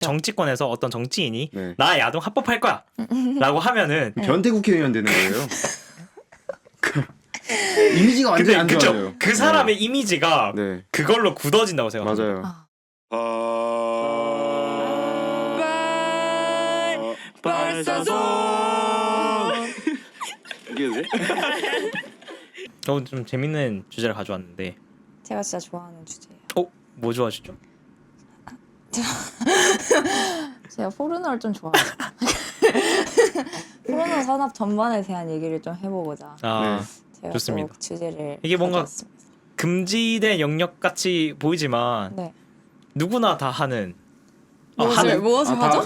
정치권에서 어떤 정치인이 네. 나 야동 합법할 거야 라고 하면은 변태 국회의원 되는 거예요. 이미지가 완전히 안 그쵸? 좋아져요. 그 사람의 이미지가 네. 그걸로 굳어진다고 생각합니다. 맞아요. 발사선 이게 돼? 저 좀 재밌는 주제를 가져왔는데 제가 진짜 좋아하는 주제예요. 뭐 좋아하시죠? 제가 포르노를 좀 좋아해요. 포르노 산업 전반에 대한 얘기를 좀 해보고자 제가 좋습니다. 또 주제를 이게 뭔가 가져왔습니다. 금지된 영역 같이 보이지만 네. 누구나 다 하는 무엇을 하죠?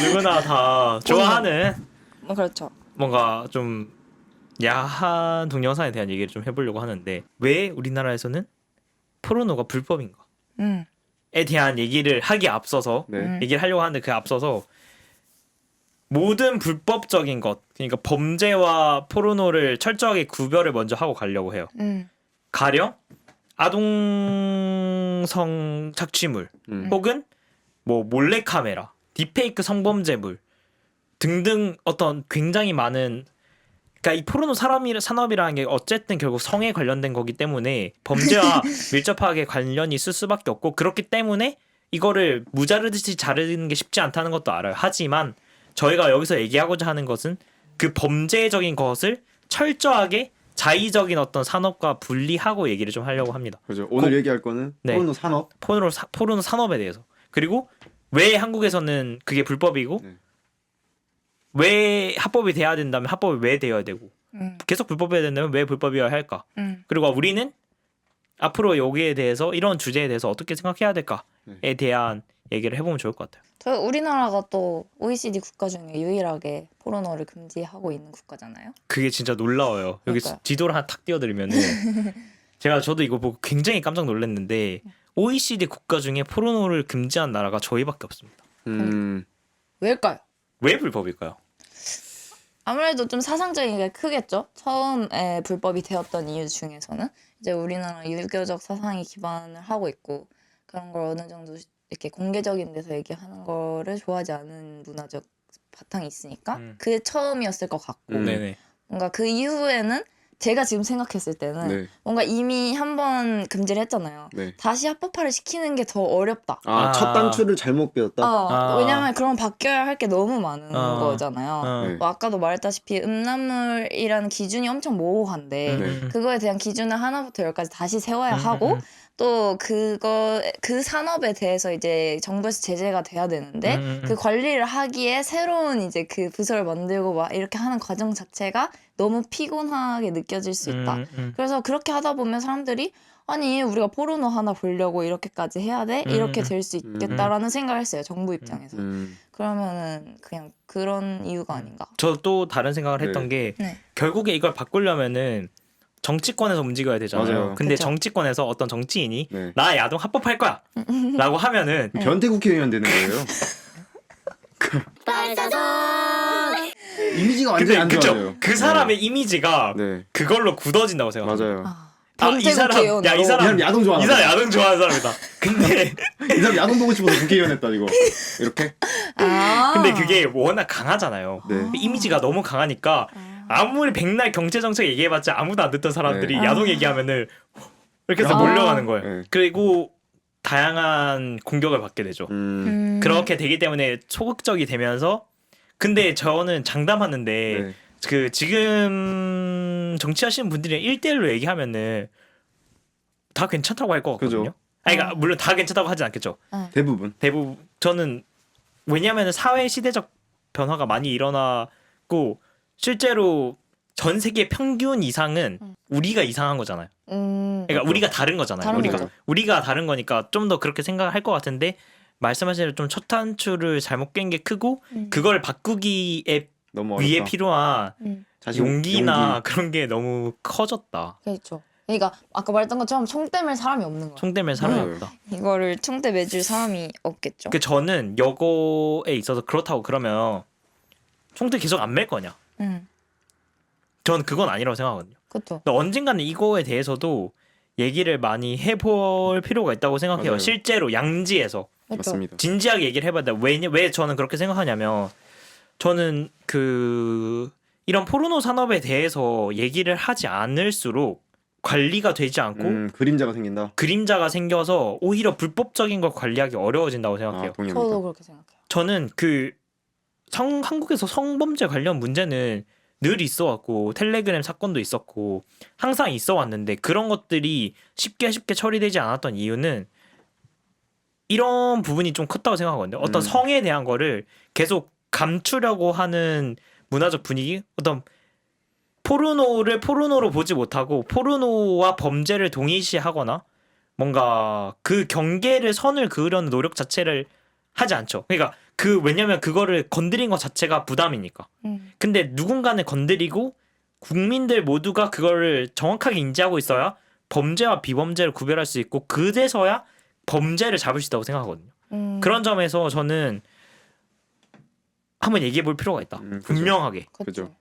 누구나 다 좋아하는 뭐 그렇죠. 뭔가 좀 야한 동영상에 대한 얘기를 좀 해보려고 하는데 왜 우리나라에서는 포르노가 불법인가? 에 대한 얘기를 하기 앞서서 네. 얘기를 하려고 하는데 그 앞서서 모든 불법적인 것 그러니까 범죄와 포르노를 철저하게 구별을 먼저 하고 가려고 해요. 가령 아동성 착취물 혹은 뭐 몰래카메라, 딥페이크 성범죄물 등등 어떤 굉장히 많은 그러니까 이 포르노 산업이라는 게 어쨌든 결국 성에 관련된 거기 때문에 범죄와 밀접하게 관련이 있을 수밖에 없고 그렇기 때문에 이거를 무자르듯이 자르는 게 쉽지 않다는 것도 알아요. 하지만 저희가 여기서 얘기하고자 하는 것은 그 범죄적인 것을 철저하게 자의적인 어떤 산업과 분리하고 얘기를 좀 하려고 합니다. 그렇죠. 오늘 얘기할 거는 네. 포르노 산업. 포르노 산업에 대해서. 그리고 왜 한국에서는 그게 불법이고 네. 왜 합법이 돼야 된다면 합법이 왜 되어야 되고 계속 불법이어야 된다면 왜 불법이어야 할까? 그리고 우리는 앞으로 여기에 대해서 이런 주제에 대해서 어떻게 생각해야 될까에 대한 얘기를 해보면 좋을 것 같아요. 저 우리나라가 또 OECD 국가 중에 유일하게 포르노를 금지하고 있는 국가잖아요. 그게 진짜 놀라워요. 여기 그러니까요. 지도를 하나 탁 띄워드리면은 저도 이거 보고 굉장히 깜짝 놀랐는데 OECD 국가 중에 포르노를 금지한 나라가 저희밖에 없습니다. 왜일까요? 왜 불법일까요? 아무래도 좀 사상적인 게 크겠죠. 처음에 불법이 되었던 이유 중에서는 이제 우리나라 유교적 사상이 기반을 하고 있고 그런 걸 어느 정도 이렇게 공개적인 데서 얘기하는 거를 좋아하지 않은 문화적 바탕이 있으니까 그게 처음이었을 것 같고 네네. 뭔가 그 이후에는 제가 지금 생각했을 때는 네. 뭔가 이미 한 번 금지를 했잖아요. 네. 다시 합법화를 시키는 게 더 어렵다. 첫 단추를 잘못 배웠다. 왜냐면 그럼 바뀌어야 할 게 너무 많은 거잖아요. 네. 뭐 아까도 말했다시피 음란물이라는 기준이 엄청 모호한데 네. 그거에 대한 기준을 하나부터 열까지 다시 세워야 하고 또 그 산업에 대해서 이제 정부에서 제재가 돼야 되는데 그 관리를 하기에 새로운 이제 그 부서를 만들고 막 이렇게 하는 과정 자체가 너무 피곤하게 느껴질 수 있다. 그래서 그렇게 하다 보면 사람들이 아니 우리가 포르노 하나 보려고 이렇게까지 해야 돼? 이렇게 될 수 있겠다라는 생각을 했어요. 정부 입장에서. 그러면은 그냥 그런 이유가 아닌가. 저 또 다른 생각을 했던 게 네. 결국에 이걸 바꾸려면은 정치권에서 움직여야 되잖아요. 맞아요. 근데 그쵸. 정치권에서 어떤 정치인이 네. 나 야동 합법할 거야 라고 하면은 변태 국회의원 되는 거예요. 이미지가 완전히 안 좋아져요. 그 사람의 이미지가 네. 그걸로 굳어진다고 생각합니다. 맞아요. 이 사람 이 사람 야동 좋아하는 이 사람 야동 좋아하는 사람이다. 근데 이 사람 야동 보고 싶어서 국회의원 했다 이거. 이렇게. 근데 그게 워낙 강하잖아요. 네. 이미지가 너무 강하니까 아무리 백날 경제 정책 얘기해봤자 아무도 안 듣던 사람들이 네. 야동 얘기하면은 이렇게 해서 몰려가는 거예요. 네. 그리고 다양한 공격을 받게 되죠. 그렇게 되기 때문에 소극적이 되면서 근데 저는 장담하는데 네. 그 지금 정치하시는 분들이 1대1로 얘기하면은 다 괜찮다고 할 것 같거든요. 그죠. 아니, 그러니까 물론 다 괜찮다고 하진 않겠죠. 대부분. 저는 왜냐하면 사회 시대적 변화가 많이 일어나고 실제로 전 세계 평균 이상은 우리가 이상한 거잖아요. 그러니까 우리가 다른 거잖아요. 다른 거죠. 우리가 다른 거니까 좀 더 그렇게 생각할 것 같은데 말씀하신 대로 좀 첫 단추를 잘못 깬 게 크고 그걸 바꾸기에 너무 위에 어렵다. 필요한 자신- 용기나 그런 게 너무 커졌다. 그렇죠. 그러니까 아까 말했던 것처럼 총대 맬 사람이 없는 거야. 총대면 사람이 없다. 이거를 총대 매줄 사람이 없겠죠. 그 저는 여고에 있어서 그렇다고 그러면 총대 계속 안 맬 거냐? 저는 그건 아니라고 생각하거든요. 그렇죠. 근데 언젠가는 이거에 대해서도 얘기를 많이 해볼 필요가 있다고 생각해요. 맞아요. 실제로 양지에서 그렇죠. 맞습니다. 진지하게 얘기를 해봐야 돼. 왜 저는 그렇게 생각하냐면 저는 이런 포르노 산업에 대해서 얘기를 하지 않을수록 관리가 되지 않고 그림자가 생긴다. 그림자가 생겨서 오히려 불법적인 걸 관리하기 어려워진다고 생각해요. 동의합니다. 저도 그렇게 생각해요. 저는 한국에서 성범죄 관련 문제는 늘 있어왔고 텔레그램 사건도 있었고 항상 있어왔는데 그런 것들이 쉽게 처리되지 않았던 이유는 이런 부분이 좀 컸다고 생각하거든요. 어떤 성에 대한 거를 계속 감추려고 하는 문화적 분위기, 어떤 포르노를 포르노로 보지 못하고 포르노와 범죄를 동일시하거나 뭔가 그 경계를 선을 그으려는 노력 자체를 하지 않죠. 그러니까 왜냐면 그거를 건드린 것 자체가 부담이니까. 근데 누군가는 건드리고 국민들 모두가 그거를 정확하게 인지하고 있어야 범죄와 비범죄를 구별할 수 있고 그제서야 범죄를 잡을 수 있다고 생각하거든요. 그런 점에서 저는 한번 얘기해 볼 필요가 있다. 그죠. 분명하게. 그죠.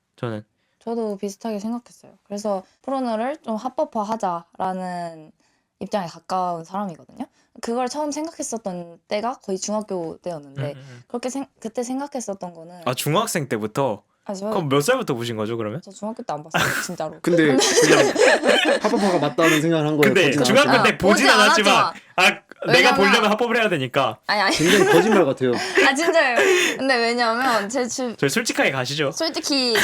저도 비슷하게 생각했어요. 그래서 포르노를 좀 합법화하자라는 입장에 가까운 사람이거든요. 그걸 처음 생각했었던 때가 거의 중학교 때였는데 그때 생각했었던 거는 중학생 때부터? 그럼 몇 살부터 보신 거죠 그러면? 저 중학교 때 안 봤어요 진짜로. 근데 그냥 합법화가 맞다는 생각을 한 거예요. 근데 보진 중학교 않았지만. 때 보진 않았지만 내가 왜냐면- 보려면 합법을 해야 되니까 아니 굉장히 거짓말 같아요. 진짜요. 근데 왜냐면 저희 솔직하게 가시죠. 솔직히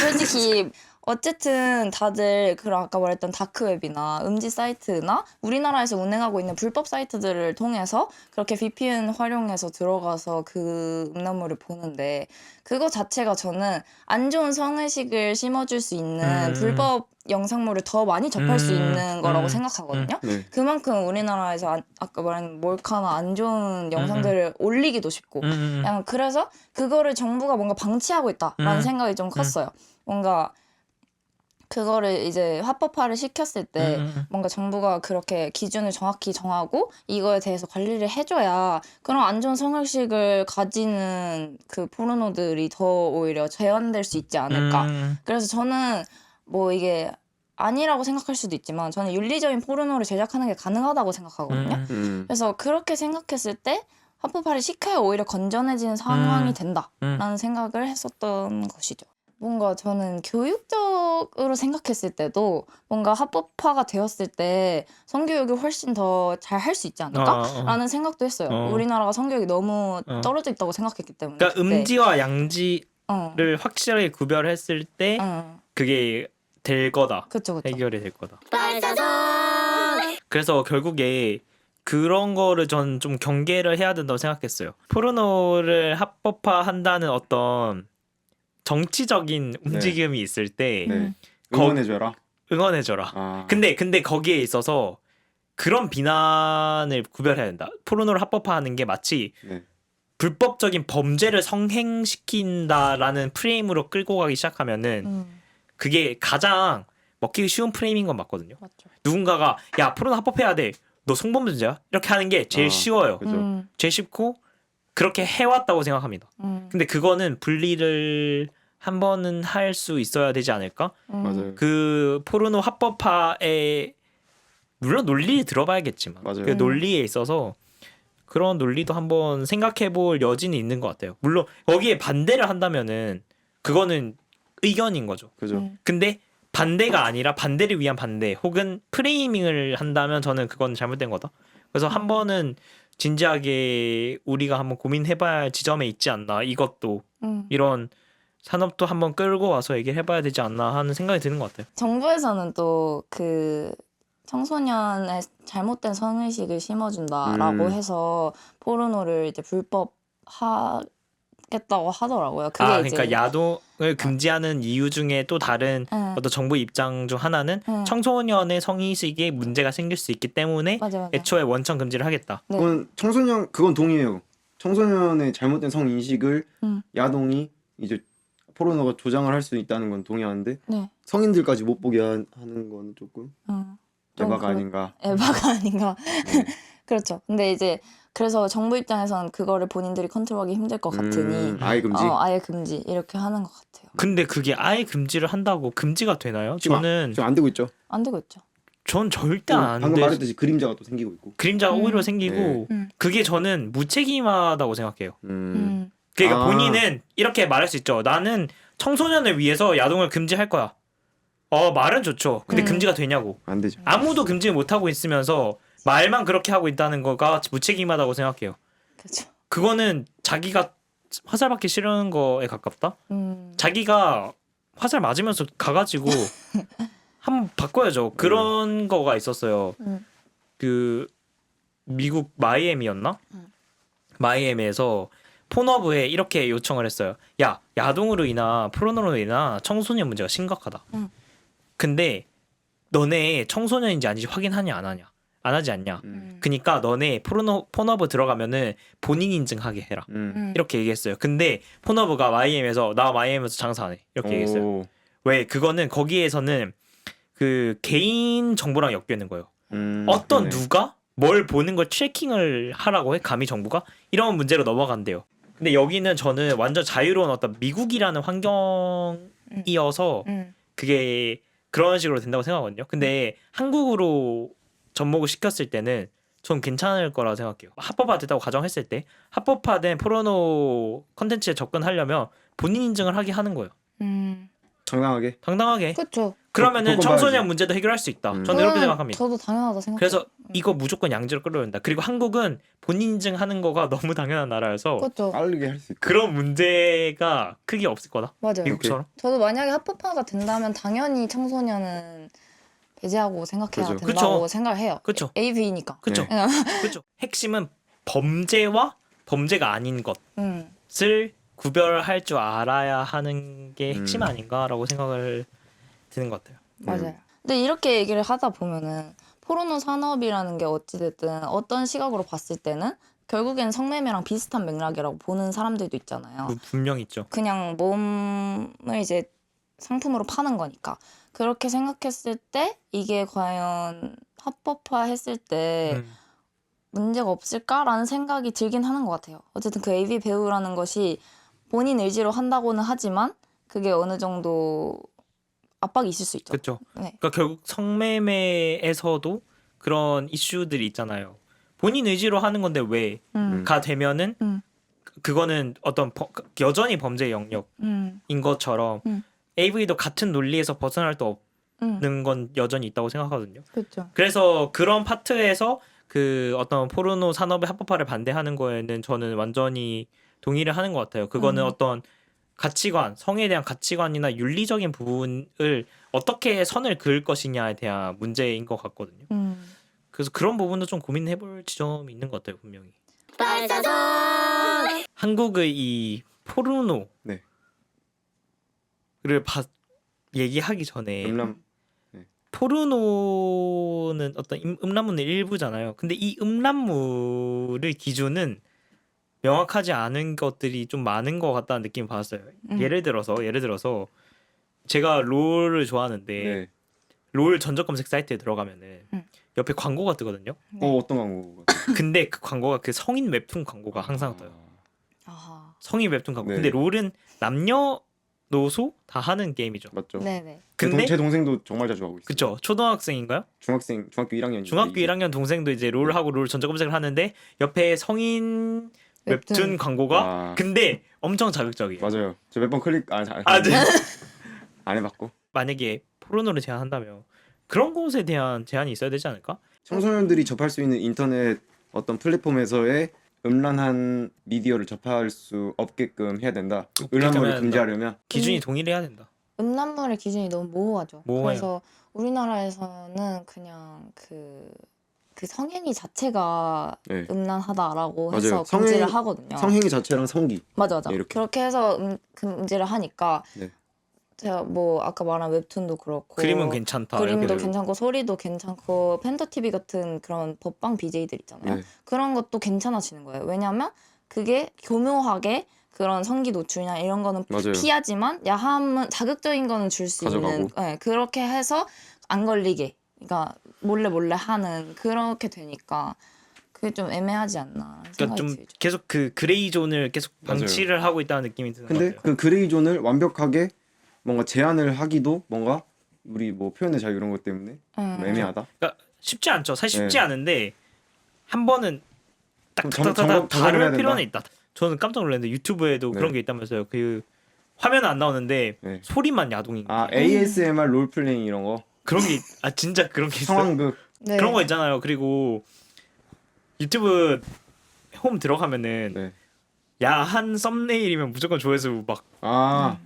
어쨌든 다들 그런 아까 말했던 다크웹이나 음지 사이트나 우리나라에서 운행하고 있는 불법 사이트들을 통해서 그렇게 VPN 활용해서 들어가서 그 음란물을 보는데 그거 자체가 저는 안 좋은 성의식을 심어줄 수 있는 불법 영상물을 더 많이 접할 수 있는 거라고 생각하거든요. 네. 그만큼 우리나라에서 아까 말한 몰카나 안 좋은 영상들을 올리기도 쉽고 그냥 그래서 그거를 정부가 뭔가 방치하고 있다라는 생각이 좀 컸어요. 뭔가 그거를 이제 합법화를 시켰을 때 뭔가 정부가 그렇게 기준을 정확히 정하고 이거에 대해서 관리를 해줘야 그런 안 좋은 성의식을 가지는 그 포르노들이 더 오히려 제한될 수 있지 않을까. 그래서 저는 뭐 이게 아니라고 생각할 수도 있지만 저는 윤리적인 포르노를 제작하는 게 가능하다고 생각하거든요. 그래서 그렇게 생각했을 때 합법화를 시켜야 오히려 건전해지는 상황이 된다라는 생각을 했었던 것이죠. 뭔가 저는 교육적으로 생각했을 때도 뭔가 합법화가 되었을 때 성교육을 훨씬 더 잘 할 수 있지 않을까? 라는 생각도 했어요. 우리나라가 성교육이 너무 떨어져 있다고 생각했기 때문에. 그러니까 그때. 음지와 양지를 확실하게 구별했을 때 그게 될 거다. 그쵸. 해결이 될 거다. 그래서 결국에 그런 거를 전 좀 경계를 해야 된다고 생각했어요. 포르노를 합법화한다는 어떤 정치적인 움직임이 있을 때 네. 응원해줘라. 응원해줘라. 근데 거기에 있어서 그런 비난을 구별해야 된다. 포르노를 합법화하는 게 마치 불법적인 범죄를 성행시킨다라는 프레임으로 끌고 가기 시작하면은 그게 가장 먹히기 쉬운 프레임인 건 맞거든요. 맞죠. 누군가가 야 포르노 합법해야 돼. 너 성범죄자야? 이렇게 하는 게 제일 쉬워요. 그죠. 제일 쉽고 그렇게 해왔다고 생각합니다. 근데 그거는 분리를 한 번은 할 수 있어야 되지 않을까? 맞아요. 그 포르노 합법화에 물론 논리를 들어봐야겠지만 맞아요. 그 논리에 있어서 그런 논리도 한번 생각해볼 여지는 있는 것 같아요. 물론 거기에 반대를 한다면은 그거는 의견인 거죠. 그죠. 근데 반대가 아니라 반대를 위한 반대 혹은 프레이밍을 한다면 저는 그건 잘못된 거다. 그래서 한 번은 진지하게 우리가 한번 고민해봐야 할 지점에 있지 않나. 이것도 이런 산업도 한번 끌고 와서 얘기를 해봐야 되지 않나 하는 생각이 드는 것 같아요. 정부에서는 또 그 청소년의 잘못된 성의식을 심어준다라고 해서 포르노를 이제 불법하겠다고 하더라고요. 그게 그러니까 이제 야동을 금지하는 이유 중에 또 다른 어떤 정부 입장 중 하나는 청소년의 성의식에 문제가 생길 수 있기 때문에 맞아. 애초에 원천 금지를 하겠다. 네. 그건 동의해요. 청소년의 잘못된 성 인식을 야동이 이제 포르노가 조장을 할 수 있다는 건 동의하는데 네. 성인들까지 못 보게 하는 건 조금 에바가 아닌가. 에바가 아닌가. 그렇죠. 근데 이제 그래서 정부 입장에선 그거를 본인들이 컨트롤하기 힘들 것 같으니 아예 금지. 아예 금지 이렇게 하는 것 같아요. 근데 그게 아예 금지를 한다고 금지가 되나요? 지금 저는 지금 안 되고 있죠. 안 되고 있죠. 전 절대 또 안 방금 돼. 말했듯이 그림자가 또 생기고 있고. 그림자가 음. 오히려 생기고 네. 그게 저는 무책임하다고 생각해요. 그러니까 아. 본인은 이렇게 말할 수 있죠. 나는 청소년을 위해서 야동을 금지할 거야. 말은 좋죠. 근데 금지가 되냐고. 안 되죠. 아무도 금지 못 하고 있으면서 말만 그렇게 하고 있다는 거가 무책임하다고 생각해요. 그렇죠. 그거는 자기가 화살 받기 싫은 거에 가깝다. 자기가 화살 맞으면서 가가지고 한번 바꿔야죠. 그런 거가 있었어요. 그 미국 마이애미였나? 마이애미에서 폰허브에 이렇게 요청을 했어요. 야, 야동으로 인한 포르노로 인한 청소년 문제가 심각하다. 근데 너네 청소년인지 아닌지 확인하냐 안 하냐? 안 하지 않냐? 그니까 너네 폰허브 들어가면은 본인 인증하게 해라. 이렇게 얘기했어요. 근데 폰허브가 마이애미에서 나 마이애미에서 장사 안 해. 이렇게 얘기했어요. 오. 왜? 그거는 거기에서는 그 개인 정보랑 엮여 있는 거예요. 어떤 그러네. 누가 뭘 보는 걸 트래킹을 하라고 해? 감히 정부가? 이런 문제로 넘어간대요. 근데 여기는 저는 완전 자유로운 어떤 미국이라는 환경이어서 그게 그런 식으로 된다고 생각하거든요. 근데 한국으로 접목을 시켰을 때는 전 괜찮을 거라고 생각해요. 합법화됐다고 가정했을 때 합법화된 포르노 컨텐츠에 접근하려면 본인 인증을 하게 하는 거예요. 정당하게. 당당하게. 그렇죠. 그러면은 그건 청소년 봐야지. 문제도 해결할 수 있다. 저는 그거는 이렇게 생각합니다. 저도 당연하다 생각해요. 그래서 이거 무조건 양지로 끌어온다. 그리고 한국은 본인 인증하는 거가 너무 당연한 나라여서 그렇죠. 빠르게 할 수 있고. 그런 문제가 크게 없을 거다. 맞아요. 미국처럼. 저도 만약에 합법화가 된다면 당연히 청소년은 배제하고 생각해야 그죠. 된다고 그쵸. 생각을 해요. 그렇죠. AV니까. 그렇죠. 네. 그렇죠. 핵심은 범죄와 범죄가 아닌 음. 것을 구별할 줄 알아야 하는 게 핵심 음. 아닌가라고 생각을 드는 것 같아요. 맞아요. 근데 이렇게 얘기를 하다 보면은 포르노 산업이라는 게 어찌됐든 어떤 시각으로 봤을 때는 결국엔 성매매랑 비슷한 맥락이라고 보는 사람들도 있잖아요. 분명히 있죠. 그냥 몸을 이제 상품으로 파는 거니까. 그렇게 생각했을 때 이게 과연 합법화했을 때 문제가 없을까라는 생각이 들긴 하는 것 같아요. 어쨌든 그 AV 배우라는 것이 본인 의지로 한다고는 하지만 그게 어느 정도 압박이 있을 수 있죠. 그렇죠. 네. 그러니까 결국 성매매에서도 그런 이슈들이 있잖아요. 본인 의지로 하는 건데 왜가 되면은 그거는 어떤 여전히 범죄 영역인 것처럼 AV도 같은 논리에서 벗어날 수 없는 건 여전히 있다고 생각하거든요. 그렇죠. 그래서 그런 파트에서 그 어떤 포르노 산업의 합법화를 반대하는 거에는 저는 완전히 동의를 하는 것 같아요. 그거는 어떤 가치관, 성에 대한 가치관이나 윤리적인 부분을 어떻게 선을 그을 것이냐에 대한 문제인 것 같거든요. 그래서 그런 부분도 좀 고민해볼 지점이 있는 것 같아요, 분명히. 한국의 이 포르노를 네. 얘기하기 전에 음란. 포르노는 어떤 음란물의 일부잖아요. 근데 이 음란물의 기준은 명확하지 않은 것들이 좀 많은 것 같다는 느낌을 받았어요. 예를 들어서 제가 롤을 좋아하는데 네. 롤 전적 검색 사이트에 들어가면은 옆에 광고가 뜨거든요. 어떤 광고? 근데 그 광고가 그 성인 웹툰 광고가 항상 떠요. 아하. 성인 웹툰 광고. 네. 근데 롤은 남녀노소 다 하는 게임이죠. 맞죠. 네네. 근데 제 동생도 정말 자주 하고 있어요. 그쵸. 초등학생인가요? 중학교 1학년. 중학교 1학년 동생도 이제 롤하고 롤 전적 검색을 하는데 옆에 성인 웹툰 웹툰. 광고가 아. 근데 엄청 자극적이에요. 맞아요. 저 몇 번 클릭 네. 안 해봤고. 만약에 포르노를 제한한다면 그런 것에 대한 제한이 있어야 되지 않을까? 청소년들이 접할 수 있는 인터넷 어떤 플랫폼에서의 음란한 미디어를 접할 수 없게끔 해야 된다. 음란물을 해야 금지하려면. 기준이 동일해야 된다. 음란물의 기준이 너무 모호하죠. 모호해요. 그래서 우리나라에서는 그냥 그 성행위 자체가 네. 음란하다라고 맞아요. 해서 금지를 하거든요. 성행위 자체랑 성기. 맞아. 네, 이렇게. 그렇게 해서 금지를 하니까 네. 제가 뭐 아까 말한 웹툰도 그렇고 그림은 괜찮다. 그림도 이렇게 괜찮고 소리도 괜찮고 펜더 TV 같은 그런 법방 BJ들 있잖아요. 네. 그런 것도 괜찮아지는 거예요. 왜냐면 그게 교묘하게 그런 성기 노출이나 이런 거는 맞아요. 피하지만 야함은 자극적인 거는 줄 수 있는 가져가고. 네, 그렇게 해서 안 걸리게 그러니까 몰래 하는 그렇게 되니까 그게 좀 애매하지 않나 그러니까 생각이 좀 들죠. 계속 그 그레이 존을 계속 맞아요. 방치를 하고 있다는 느낌이 드는 것 근데 같아요. 그 그레이 존을 완벽하게 뭔가 제한을 하기도 뭔가 우리 뭐 표현의 자유 이런 것 때문에 좀 음. 애매하다. 그러니까 쉽지 않죠. 사실 쉽지 네. 않은데 한 번은 좀 딱딱딱딱 점검해야 다룰 된다. 필요는 있다. 저는 깜짝 놀랐는데 유튜브에도 네. 그런 게 있다면서요. 그 화면은 안 나오는데 네. 소리만 야동인 게. 아 ASMR 롤플레잉 이런 거 그런 게 진짜 그런 게 있어요. 상황극. 네. 그런 거 있잖아요. 그리고 유튜브 홈 들어가면은 네. 야한 썸네일이면 무조건 조회수 막 아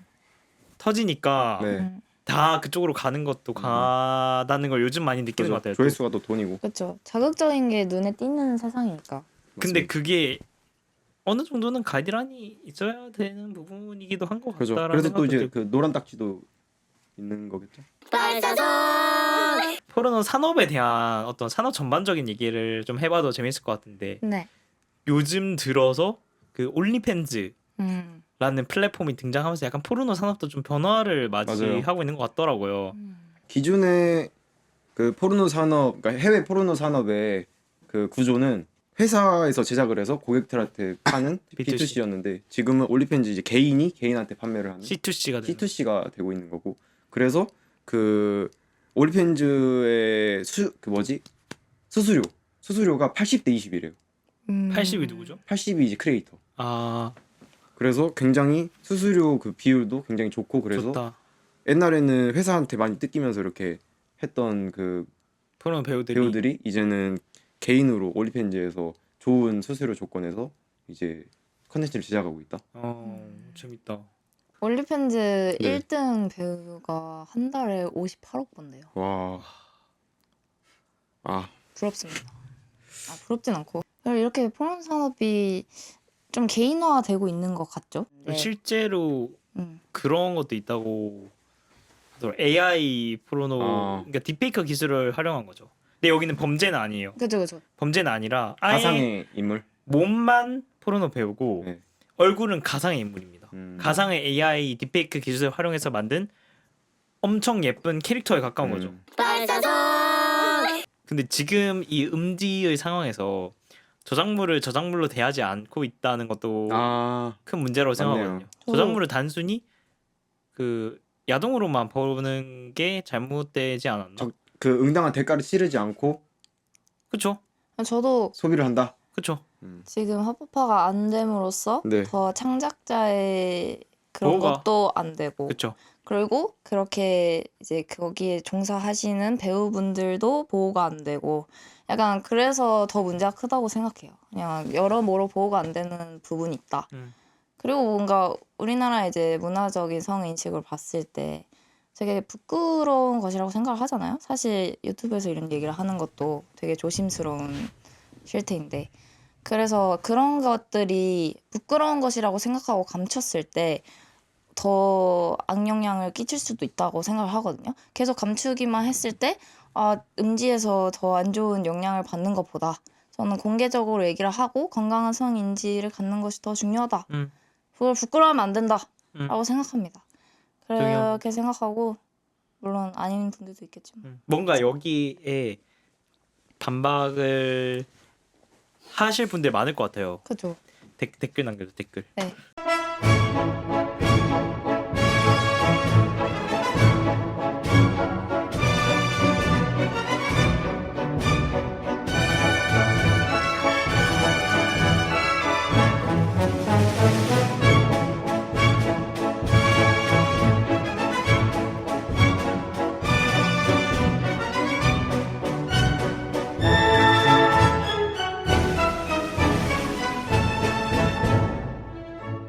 터지니까 네. 음. 다 그쪽으로 가는 것도 가다는 걸 요즘 많이 느끼는 것 같아요. 또. 조회수가 또 돈이고. 그렇죠. 자극적인 게 눈에 띄는 세상이니까. 근데 맞습니다. 그게 어느 정도는 가이드라인이 있어야 되는 부분이기도 한 것 그죠. 같다라는 그래서 또 생각도 이제 들고. 그 노란 딱지도 있는 거겠죠. 포르노 산업에 대한 어떤 산업 전반적인 얘기를 좀 해봐도 재밌을 것 같은데 네. 요즘 들어서 그 올리팬즈라는 음. 플랫폼이 등장하면서 약간 포르노 산업도 좀 변화를 맞이하고 있는 것 같더라고요. 기존의 그 포르노 산업, 그러니까 해외 포르노 산업의 그 구조는 회사에서 제작을 해서 고객들한테 파는 B2C. B2C였는데 지금은 올리팬즈 이제 개인이 개인한테 판매를 하는 C2C가 되는. C2C가 되고 있는 거고. 그래서 그 올리팬즈의 그 뭐지? 수수료가 80대 20이래요. 80이 누구죠? 80이 이제 크리에이터. 아 그래서 굉장히 수수료 그 비율도 굉장히 좋고 그래서 좋다. 옛날에는 회사한테 많이 뜯기면서 이렇게 했던 그 포르노 배우들이 배우들이 이제는 개인으로 올리팬즈에서 좋은 수수료 조건에서 이제 컨텐츠를 제작하고 있다. 재밌다. 올리팬즈 네. 1등 배우가 한 달에 58억 번대요. 와. 아, 부럽습니다. 아, 부럽진 않고. 이렇게 포르노 산업이 좀 개인화되고 있는 것 같죠? 네. 실제로 음. 그런 것도 있다고 하더라고요. AI 포르노 그러니까 딥페이크 기술을 활용한 거죠. 근데 여기는 범죄는 아니에요. 그죠, 그죠. 범죄는 아니라 아예 가상의 인물. 몸만 포르노 배우고 네. 얼굴은 가상의 인물입니다. 가상의 AI 딥페이크 기술을 활용해서 만든 엄청 예쁜 캐릭터에 가까운 거죠. 근데 지금 이 음지의 상황에서 저작물을 저작물로 대하지 않고 있다는 것도 아, 큰 문제라고 맞네요. 생각하거든요. 저작물을 단순히 그 야동으로만 보는 게 잘못되지 않았나? 그 응당한 대가를 치르지 않고 그쵸? 저도 소비를 한다. 그쵸? 지금 합법화가 안 됨으로써 네. 더 창작자의 그런 보호가. 것도 안 되고 그쵸? 그리고 그렇게 이제 거기에 종사하시는 배우분들도 보호가 안 되고 약간 그래서 더 문제가 크다고 생각해요. 그냥 여러모로 보호가 안 되는 부분이 있다. 그리고 뭔가 우리나라 이제 문화적인 성인식을 봤을 때 되게 부끄러운 것이라고 생각을 하잖아요. 사실 유튜브에서 이런 얘기를 하는 것도 되게 조심스러운 실태인데 그래서 그런 것들이 부끄러운 것이라고 생각하고 감췄을 때 더 악영향을 끼칠 수도 있다고 생각을 하거든요. 계속 감추기만 했을 때 음지에서 더 안 좋은 영향을 받는 것보다 저는 공개적으로 얘기를 하고 건강한 성인지를 갖는 것이 더 중요하다. 그걸 부끄러워하면 안 된다라고 생각합니다. 그렇게 생각하고 물론 아닌 분들도 있겠지만 뭔가 여기에 반박을 하실 분들 많을 것 같아요. 그죠. 댓글 남겨줘 댓글. 네.